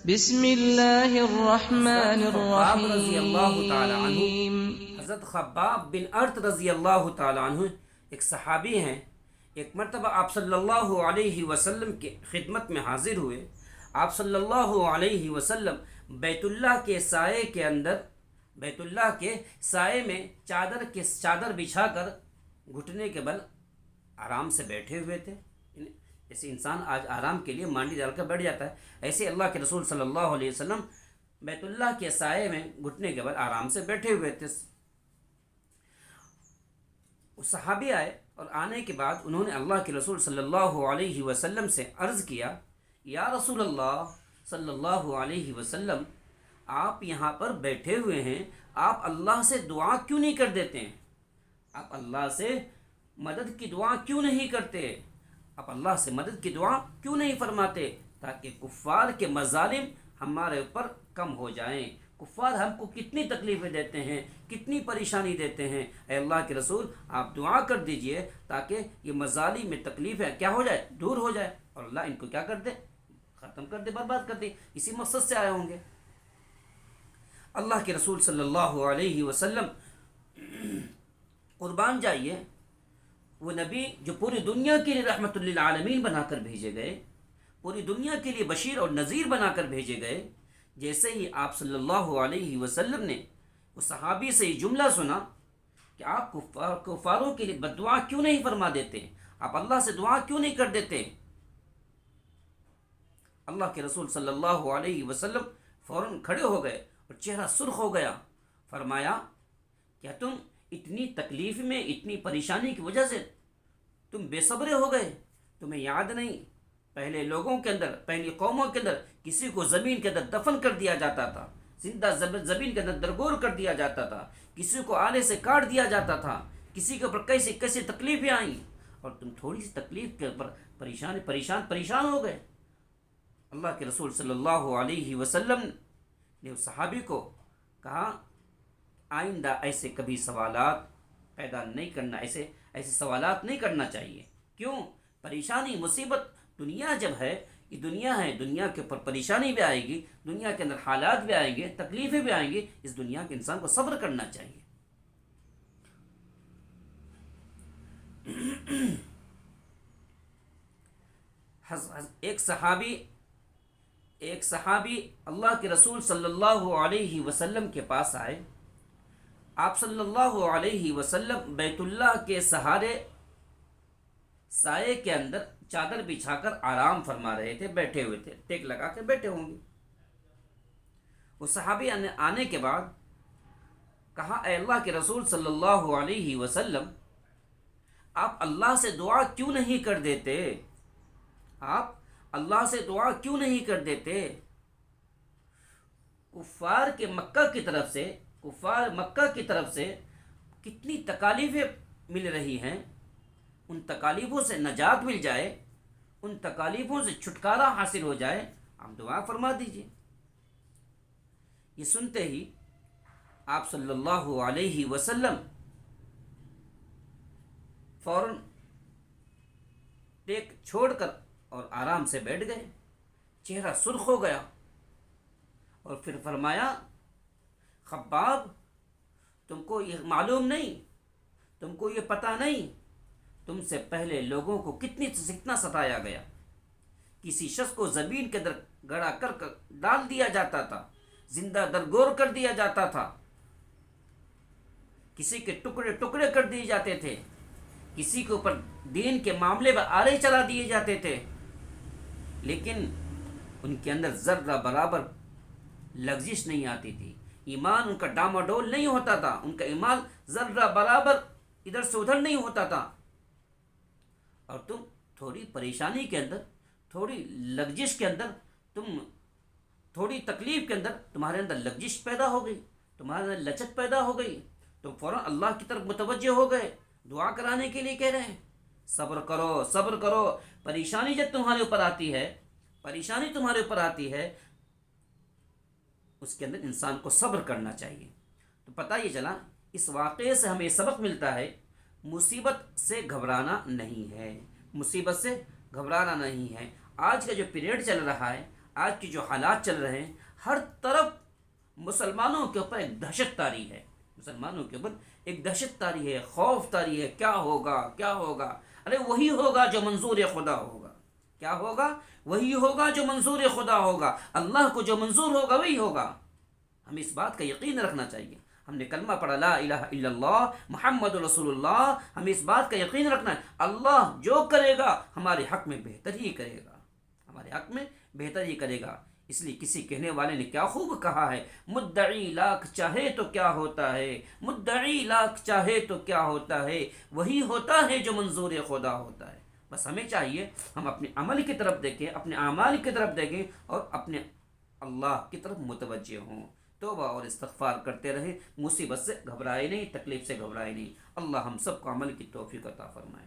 بسم اللہ الرحمن خباب رضی اللہ تعالی عنہ، الرحیم۔ حضرت خباب بن ارت رضی اللہ تعالی عنہ ایک صحابی ہیں۔ ایک مرتبہ آپ صلی اللہ علیہ وسلم کی خدمت میں حاضر ہوئے۔ آپ صلی اللہ علیہ وسلم بیت اللہ کے سائے کے اندر، بیت اللہ کے سائے میں چادر بچھا کر گھٹنے کے بل آرام سے بیٹھے ہوئے تھے۔ جیسے انسان آج آرام کے لیے مانڈی ڈال کر بیٹھ جاتا ہے، ایسے اللہ کے رسول صلی اللہ علیہ وسلم بیت اللہ کے سائے میں گھٹنے کے بل آرام سے بیٹھے ہوئے تھے۔ وہ صحابی آئے اور آنے کے بعد انہوں نے اللہ کے رسول صلی اللہ علیہ وسلم سے عرض کیا، یا رسول اللہ صلی اللہ علیہ وسلم، آپ یہاں پر بیٹھے ہوئے ہیں، آپ اللہ سے دعا کیوں نہیں کر دیتے ہیں؟ آپ اللہ سے مدد کی دعا کیوں نہیں کرتے؟ آپ اللہ سے مدد کی دعا کیوں نہیں فرماتے تاکہ کفار کے مظالم ہمارے اوپر کم ہو جائیں؟ کفار ہم کو کتنی تکلیفیں دیتے ہیں، کتنی پریشانی دیتے ہیں، اے اللہ کے رسول آپ دعا کر دیجئے تاکہ یہ مظالم میں تکلیفیں کیا ہو جائے، دور ہو جائے، اور اللہ ان کو کیا کر دے، ختم کر دے، برباد کر دے۔ اسی مقصد سے آئے ہوں گے۔ اللہ کے رسول صلی اللہ علیہ وسلم قربان جائیے، وہ نبی جو پوری دنیا کے لیے رحمت للعالمین بنا کر بھیجے گئے، پوری دنیا کے لیے بشیر اور نذیر بنا کر بھیجے گئے، جیسے ہی آپ صلی اللہ علیہ وسلم نے وہ صحابی سے یہ جملہ سنا کہ آپ کفاروں کے لیے بد دعا کیوں نہیں فرما دیتے، آپ اللہ سے دعا کیوں نہیں کر دیتے، اللہ کے رسول صلی اللہ علیہ وسلم فوراً کھڑے ہو گئے اور چہرہ سرخ ہو گیا۔ فرمایا، کیا تم اتنی تکلیف میں، اتنی پریشانی کی وجہ سے تم بے صبرے ہو گئے؟ تمہیں یاد نہیں پہلے لوگوں کے اندر، پہلی قوموں کے اندر کسی کو زمین کے اندر دفن کر دیا جاتا تھا، زندہ زمین کے اندر درگور کر دیا جاتا تھا، کسی کو آلے سے کاٹ دیا جاتا تھا، کسی کے اوپر کیسی تکلیفیں آئیں، اور تم تھوڑی سی تکلیف کے اوپر پریشان ہو گئے۔ اللہ کے رسول صلی اللہ علیہ وسلم نے اس صحابی کو کہا، آئندہ ایسے کبھی سوالات پیدا نہیں کرنا، ایسے سوالات نہیں کرنا چاہیے۔ کیوں؟ پریشانی، مصیبت، دنیا جب ہے، یہ دنیا ہے، دنیا کے اوپر پریشانی بھی آئے گی، دنیا کے اندر حالات بھی آئیں گے، تکلیفیں بھی آئیں گی، اس دنیا کے انسان کو صبر کرنا چاہیے۔ ایک صحابی اللہ کے رسول صلی اللہ علیہ وسلم کے پاس آئے۔ آپ صلی اللہ علیہ وسلم بیت اللہ کے سائے کے اندر چادر بچھا کر آرام فرما رہے تھے، بیٹھے ہوئے تھے، ٹیک لگا کے بیٹھے ہوں گے۔ وہ صحابی آنے کے بعد کہا، اے اللہ کے رسول صلی اللہ علیہ وسلم، آپ اللہ سے دعا کیوں نہیں کر دیتے؟ آپ اللہ سے دعا کیوں نہیں کر دیتے؟ کفار مکہ کی طرف سے کتنی تکالیفیں مل رہی ہیں، ان تکالیفوں سے نجات مل جائے، ان تکالیفوں سے چھٹکارا حاصل ہو جائے، آپ دعا فرما دیجئے۔ یہ سنتے ہی آپ صلی اللہ علیہ وسلم فوراً ٹیک چھوڑ کر اور آرام سے بیٹھ گئے، چہرہ سرخ ہو گیا، اور پھر فرمایا، خباب، تم کو یہ معلوم نہیں، تم کو یہ پتہ نہیں، تم سے پہلے لوگوں کو کتنا ستایا گیا، کسی شخص کو زمین کے اندر گڑا کر ڈال دیا جاتا تھا، زندہ درگور کر دیا جاتا تھا، کسی کے ٹکڑے کر دیے جاتے تھے، کسی کے اوپر دین کے معاملے میں آرے چلا دیے جاتے تھے، لیکن ان کے اندر ذرہ برابر لغزش نہیں آتی تھی، ایمان ان کا ڈاماڈول نہیں ہوتا تھا، ان کا ایمان ذرہ برابر ادھر سے ادھر نہیں ہوتا تھا، اور تم تھوڑی پریشانی کے اندر، تھوڑی لغزش کے اندر، تھوڑی تکلیف کے اندر تمہارے اندر لغزش پیدا ہو گئی، تمہارے اندر لچک پیدا ہو گئی، تم فوراً اللہ کی طرف متوجہ ہو گئے، دعا کرانے کے لیے کہہ رہے ہیں، صبر کرو۔ پریشانی جب تمہارے اوپر آتی ہے، اس کے اندر انسان کو صبر کرنا چاہیے۔ تو پتہ یہ چلا، اس واقعے سے ہمیں سبق ملتا ہے، مصیبت سے گھبرانا نہیں ہے، آج کا جو پیریڈ چل رہا ہے، آج کی جو حالات چل رہے ہیں، ہر طرف مسلمانوں کے اوپر ایک دہشت طاری ہے، مسلمانوں کے اوپر ایک دہشت طاری ہے، خوف طاری ہے، کیا ہوگا کیا ہوگا. ارے وہی ہوگا جو منظور خدا ہوگا. کیا ہوگا؟ وہی ہوگا جو منظور خدا ہوگا. اللہ کو جو منظور ہوگا وہی ہوگا. ہمیں اس بات کا یقین رکھنا چاہیے. ہم نے کلمہ پڑھا لا الہ الا اللہ محمد رسول اللہ، ہمیں اس بات کا یقین رکھنا ہے اللہ جو کرے گا ہمارے حق میں بہتر ہی کرے گا، ہمارے حق میں بہتر ہی کرے گا. اس لیے کسی کہنے والے نے کیا خوب کہا ہے، مدعی لاکھ چاہے تو کیا ہوتا ہے، مدعی لاکھ چاہے تو کیا ہوتا ہے، وہی ہوتا ہے جو منظور خدا ہوتا ہے. بس ہمیں چاہیے ہم اپنے عمل کی طرف دیکھیں، اپنے اعمال کی طرف دیکھیں اور اپنے اللہ کی طرف متوجہ ہوں. توبہ اور استغفار کرتے رہے، مصیبت سے گھبرائے نہیں، تکلیف سے گھبرائے نہیں. اللہ ہم سب کو عمل کی توفیق عطا فرمائے.